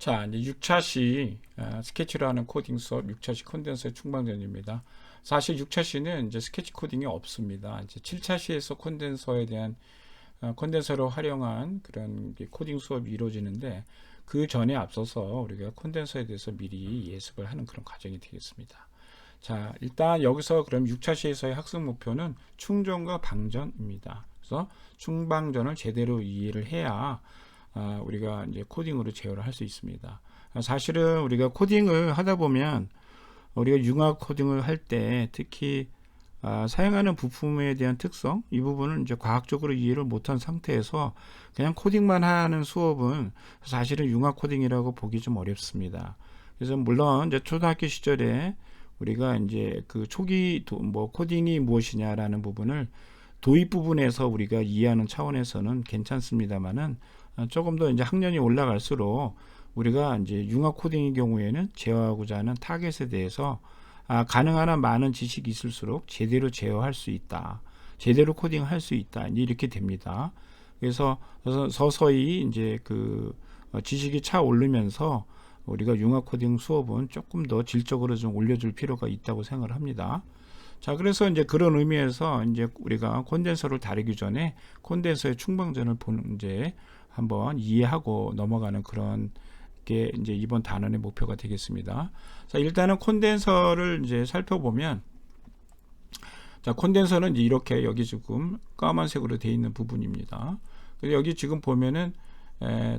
자, 이제 6차시 스케치로 하는 코딩 수업 6차시 콘덴서의 충방전입니다. 사실 6차시는 이제 스케치 코딩이 없습니다. 이제 7차시에서 콘덴서에 대한 콘덴서를 활용한 그런 코딩 수업이 이루어지는데 그 전에 앞서서 우리가 콘덴서에 대해서 미리 예습을 하는 그런 과정이 되겠습니다. 자, 일단 여기서 그럼 6차시에서의 학습 목표는 충전과 방전입니다. 그래서 충방전을 제대로 이해를 해야 우리가 이제 코딩으로 제어를 할 수 있습니다. 사실은 우리가 코딩을 하다 보면 우리가 융합 코딩을 할 때 특히 사용하는 부품에 대한 특성 이 부분을 이제 과학적으로 이해를 못한 상태에서 그냥 코딩만 하는 수업은 사실은 융합 코딩이라고 보기 좀 어렵습니다. 그래서 물론 이제 초등학교 시절에 우리가 이제 그 초기 코딩이 무엇이냐라는 부분을 도입 부분에서 우리가 이해하는 차원에서는 괜찮습니다만은 조금 더 이제 학년이 올라갈수록 우리가 이제 융합 코딩의 경우에는 제어하고자 하는 타겟에 대해서 가능한 한 많은 지식이 있을수록 제대로 제어할 수 있다. 제대로 코딩할 수 있다. 이렇게 됩니다. 그래서 서서히 이제 그 지식이 차오르면서 우리가 융합 코딩 수업은 조금 더 질적으로 좀 올려줄 필요가 있다고 생각을 합니다. 자, 그래서 이제 그런 의미에서 이제 우리가 콘덴서를 다루기 전에 콘덴서의 충방전을 보는 이제 한번 이해하고 넘어가는 그런 게 이제 이번 단원의 목표가 되겠습니다. 자, 일단은 콘덴서를 이제 살펴보면, 자, 콘덴서는 이제 이렇게 여기 지금 까만색으로 되어 있는 부분입니다. 그래서 여기 지금 보면은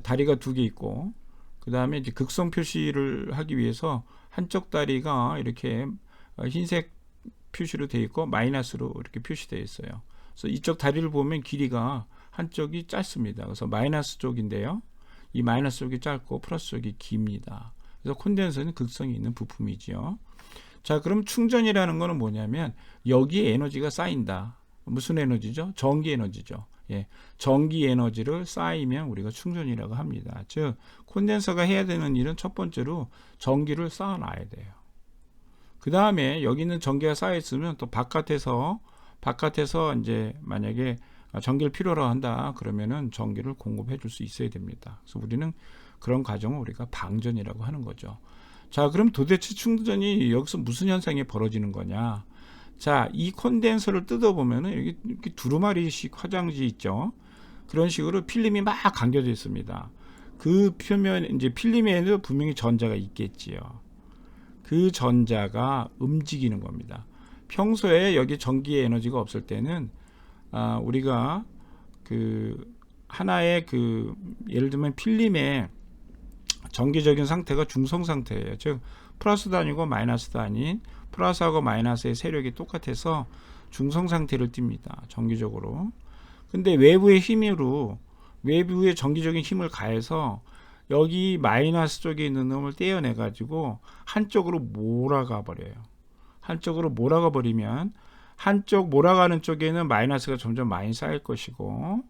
다리가 두 개 있고, 그 다음에 이제 극성 표시를 하기 위해서 한쪽 다리가 이렇게 흰색 표시로 되어 있고 마이너스로 이렇게 표시되어 있어요. 그래서 이쪽 다리를 보면 길이가 한쪽이 짧습니다. 그래서 마이너스 쪽인데요. 이 마이너스 쪽이 짧고 플러스 쪽이 깁니다. 그래서 콘덴서는 극성이 있는 부품이지요. 자, 그럼 충전이라는 거는 뭐냐면 여기에 에너지가 쌓인다. 무슨 에너지죠? 전기 에너지죠. 예, 전기 에너지를 쌓이면 우리가 충전이라고 합니다. 즉 콘덴서가 해야 되는 일은 첫 번째로 전기를 쌓아놔야 돼요. 그 다음에 여기 있는 전기가 쌓여 있으면 또 바깥에서 이제 만약에 전기를 필요로 한다 그러면은 전기를 공급해 줄 수 있어야 됩니다. 그래서 우리는 그런 과정을 우리가 방전이라고 하는 거죠. 자, 그럼 도대체 충전이 여기서 무슨 현상이 벌어지는 거냐? 자, 이 콘덴서를 뜯어보면은 여기 이렇게 두루마리식 화장지 있죠. 그런 식으로 필름이 막 감겨져 있습니다. 그 표면 이제 필름에는 분명히 전자가 있겠지요. 그 전자가 움직이는 겁니다. 평소에 여기 전기의 에너지가 없을 때는 우리가 그 하나의 그 예를 들면 필름의 전기적인 상태가 중성 상태예요. 즉 플러스도 아니고 마이너스도 아닌 플러스하고 마이너스의 세력이 똑같아서 중성 상태를 띱니다. 정기적으로. 근데 외부의 힘으로 외부의 전기적인 힘을 가해서 여기 마이너스 쪽에 있는 놈을 떼어내 가지고 한쪽으로 몰아가 버려요. 한쪽으로 몰아가 버리면 한쪽 몰아가는 쪽에는 마이너스가 점점 많이 쌓일 것이고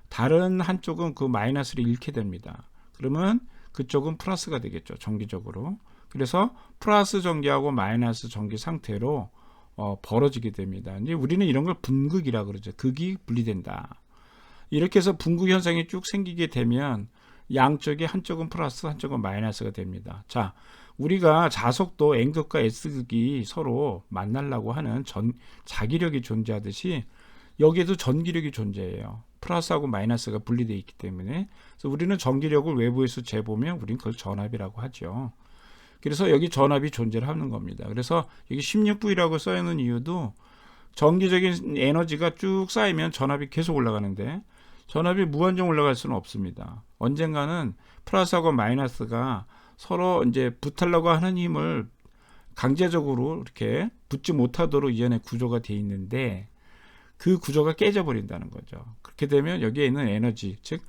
다른 한쪽은 그 마이너스를 잃게 됩니다. 그러면 그쪽은 플러스가 되겠죠. 정기적으로. 그래서 플러스 전기하고 마이너스 전기 상태로 벌어지게 됩니다. 이제 우리는 이런 걸 분극이라 그러죠. 극이 분리된다. 이렇게 해서 분극 현상이 쭉 생기게 되면 양쪽에 한쪽은 플러스 한쪽은 마이너스가 됩니다. 자, 우리가 자석도 N극과 S극이 서로 만나려고 하는 자기력이 존재하듯이 여기에도 전기력이 존재해요. 플러스하고 마이너스가 분리되어 있기 때문에. 그래서 우리는 전기력을 외부에서 재보면 우리는 그걸 전압이라고 하죠. 그래서 여기 전압이 존재를 하는 겁니다. 그래서 여기 16V라고 써있는 이유도 전기적인 에너지가 쭉 쌓이면 전압이 계속 올라가는데 전압이 무한정 올라갈 수는 없습니다. 언젠가는 플러스하고 마이너스가 서로 이제 붙으려고 하는 힘을 강제적으로 이렇게 붙지 못하도록 이 안에 구조가 되어 있는데 그 구조가 깨져버린다는 거죠. 그렇게 되면 여기에 있는 에너지, 즉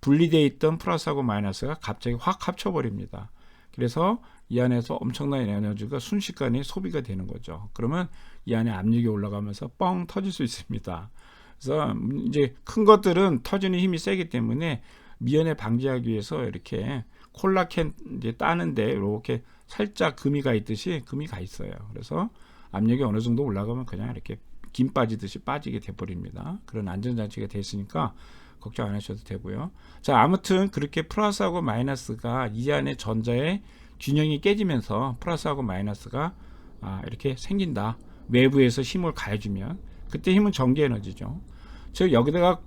분리되어 있던 플러스하고 마이너스가 갑자기 확 합쳐버립니다. 그래서 이 안에서 엄청난 에너지가 순식간에 소비가 되는 거죠. 그러면 이 안에 압력이 올라가면서 뻥 터질 수 있습니다. 그래서 이제 큰 것들은 터지는 힘이 세기 때문에 미연에 방지하기 위해서 이렇게 콜라캔 이제 따는데 이렇게 살짝 금이 가 있듯이 금이 가 있어요. 그래서 압력이 어느 정도 올라가면 그냥 이렇게 김 빠지듯이 빠지게 돼버립니다. 그런 안전장치가 돼 있으니까 걱정 안 하셔도 되고요. 자, 아무튼 그렇게 플러스하고 마이너스가 이 안에 전자의 균형이 깨지면서 플러스하고 마이너스가 이렇게 생긴다. 외부에서 힘을 가해주면 그때 힘은 전기 에너지죠. 즉 여기다가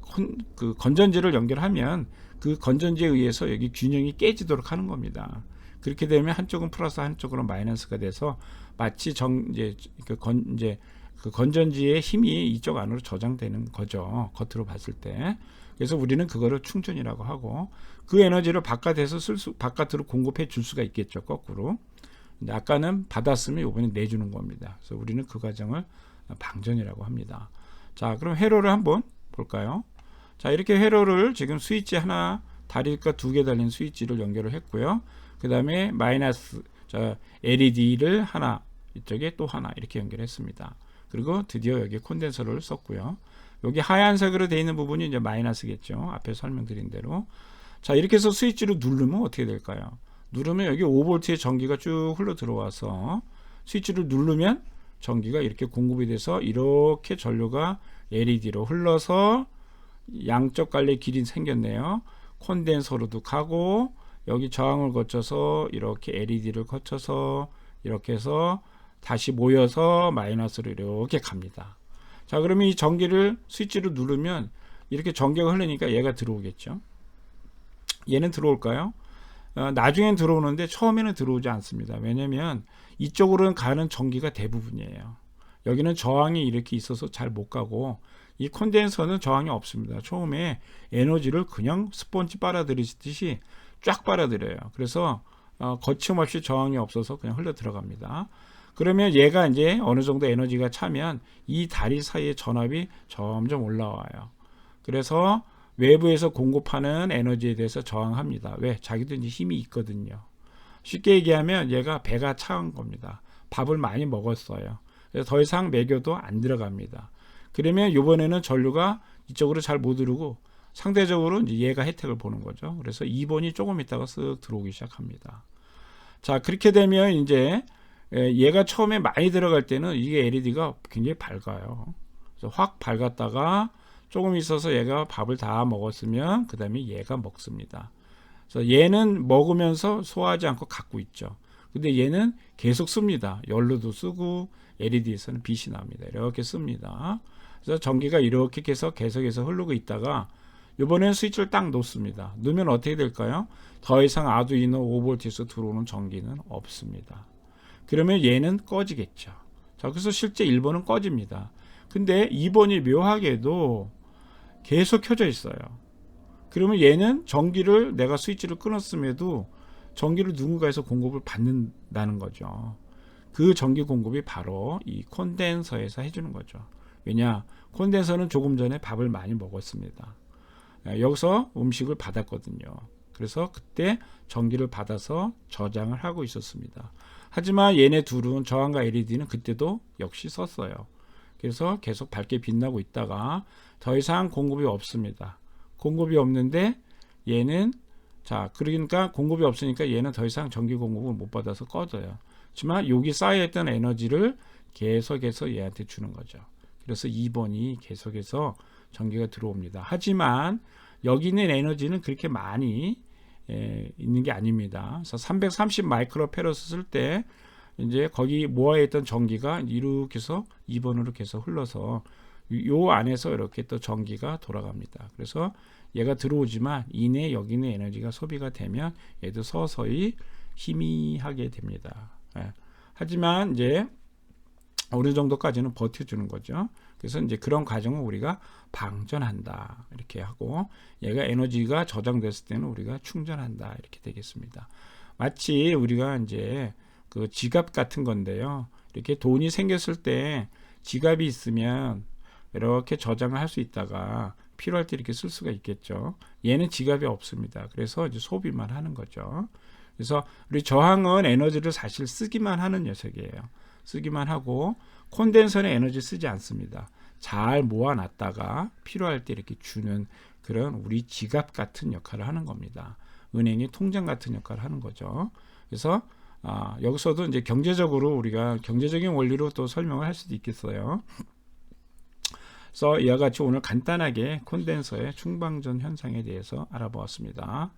그 건전지를 연결하면 그 건전지에 의해서 여기 균형이 깨지도록 하는 겁니다. 그렇게 되면 한쪽은 플러스 한쪽은 마이너스가 돼서 마치 그 건전지의 힘이 이쪽 안으로 저장되는 거죠. 겉으로 봤을 때. 그래서 우리는 그거를 충전이라고 하고 그 에너지를 바깥으로 공급해 줄 수가 있겠죠. 거꾸로. 근데 아까는 받았으면 이번에 내주는 겁니다. 그래서 우리는 그 과정을 방전이라고 합니다. 자, 그럼 회로를 한번 볼까요? 자, 이렇게 회로를 지금 스위치 하나, 다리가 2개 달린 스위치를 연결을 했고요. 그 다음에 마이너스, LED를 하나, 이쪽에 또 하나 이렇게 연결했습니다. 그리고 드디어 여기 콘덴서를 썼고요. 여기 하얀색으로 되어 있는 부분이 이제 마이너스겠죠. 앞에 설명드린 대로. 자, 이렇게 해서 스위치를 누르면 어떻게 될까요? 누르면 여기 5V의 전기가 쭉 흘러 들어와서 스위치를 누르면 전기가 이렇게 공급이 돼서 이렇게 전류가 LED로 흘러서 양쪽 갈래 길이 생겼네요. 콘덴서로도 가고 여기 저항을 거쳐서 이렇게 LED를 거쳐서 이렇게 해서 다시 모여서 마이너스로 이렇게 갑니다. 자, 그러면 이 전기를 스위치를 누르면 이렇게 전기가 흐르니까 얘가 들어오겠죠. 얘는 들어올까요? 나중엔 들어오는데 처음에는 들어오지 않습니다. 왜냐면 이쪽으로는 가는 전기가 대부분이에요. 여기는 저항이 이렇게 있어서 잘 못 가고 이 콘덴서는 저항이 없습니다. 처음에 에너지를 그냥 스펀지 빨아들이듯이 쫙 빨아들여요. 그래서 거침없이 저항이 없어서 그냥 흘러 들어갑니다. 그러면 얘가 이제 어느 정도 에너지가 차면 이 다리 사이의 전압이 점점 올라와요. 그래서 외부에서 공급하는 에너지에 대해서 저항합니다. 왜? 자기도 이제 힘이 있거든요. 쉽게 얘기하면 얘가 배가 차은 겁니다. 밥을 많이 먹었어요. 그래서 더 이상 먹여도 안 들어갑니다. 그러면 이번에는 전류가 이쪽으로 잘 못 오르고 상대적으로 이제 얘가 혜택을 보는 거죠. 그래서 2번이 조금 있다가 쓱 들어오기 시작합니다. 자, 그렇게 되면 이제 얘가 처음에 많이 들어갈 때는 이게 LED가 굉장히 밝아요. 그래서 확 밝았다가 조금 있어서 얘가 밥을 다 먹었으면 그 다음에 얘가 먹습니다. 그래서 얘는 먹으면서 소화하지 않고 갖고 있죠. 근데 얘는 계속 씁니다. 연료도 쓰고 LED에서는 빛이 납니다. 이렇게 씁니다. 그래서 전기가 이렇게 계속해서 흐르고 있다가 이번엔 스위치를 딱 놓습니다. 놓으면 어떻게 될까요? 더 이상 아두이노 5V에서 들어오는 전기는 없습니다. 그러면 얘는 꺼지겠죠. 자, 그래서 실제 1번은 꺼집니다. 근데 2번이 묘하게도 계속 켜져 있어요. 그러면 얘는 전기를 내가 스위치를 끊었음에도 전기를 누군가에서 공급을 받는다는 거죠. 그 전기 공급이 바로 이 콘덴서에서 해주는 거죠. 왜냐? 콘덴서는 조금 전에 밥을 많이 먹었습니다. 여기서 음식을 받았거든요. 그래서 그때 전기를 받아서 저장을 하고 있었습니다. 하지만 얘네 둘은 저항과 LED는 그때도 역시 썼어요. 그래서 계속 밝게 빛나고 있다가 더 이상 공급이 없습니다. 공급이 없는데 얘는 그러니까 공급이 없으니까 얘는 더 이상 전기 공급을 못 받아서 꺼져요. 하지만 여기 쌓여있던 에너지를 계속해서 얘한테 주는 거죠. 그래서 2번이 계속해서 전기가 들어옵니다. 하지만 여기 있는 에너지는 그렇게 많이 있는 게 아닙니다. 그래서 330 마이크로페러스 쓸 때 이제 거기 모아있던 전기가 이렇게 해서 2번으로 계속 흘러서 요 안에서 이렇게 또 전기가 돌아갑니다. 그래서 얘가 들어오지만 이내 여기 있는 에너지가 소비가 되면 얘도 서서히 희미하게 됩니다. 하지만 이제 어느 정도까지는 버텨주는 거죠. 그래서 이제 그런 과정을 우리가 방전한다 이렇게 하고 얘가 에너지가 저장됐을 때는 우리가 충전한다 이렇게 되겠습니다. 마치 우리가 이제 그 지갑 같은 건데요. 이렇게 돈이 생겼을 때 지갑이 있으면 이렇게 저장을 할 수 있다가 필요할 때 이렇게 쓸 수가 있겠죠. 얘는 지갑이 없습니다. 그래서 이제 소비만 하는 거죠. 그래서 우리 저항은 에너지를 사실 쓰기만 하는 녀석이에요. 쓰기만 하고 콘덴서는 에너지 쓰지 않습니다. 잘 모아놨다가 필요할 때 이렇게 주는 그런 우리 지갑 같은 역할을 하는 겁니다. 은행의 통장 같은 역할을 하는 거죠. 그래서 여기서도 이제 경제적으로 우리가 경제적인 원리로 또 설명을 할 수도 있겠어요. 그래서 이와 같이 오늘 간단하게 콘덴서의 충방전 현상에 대해서 알아보았습니다.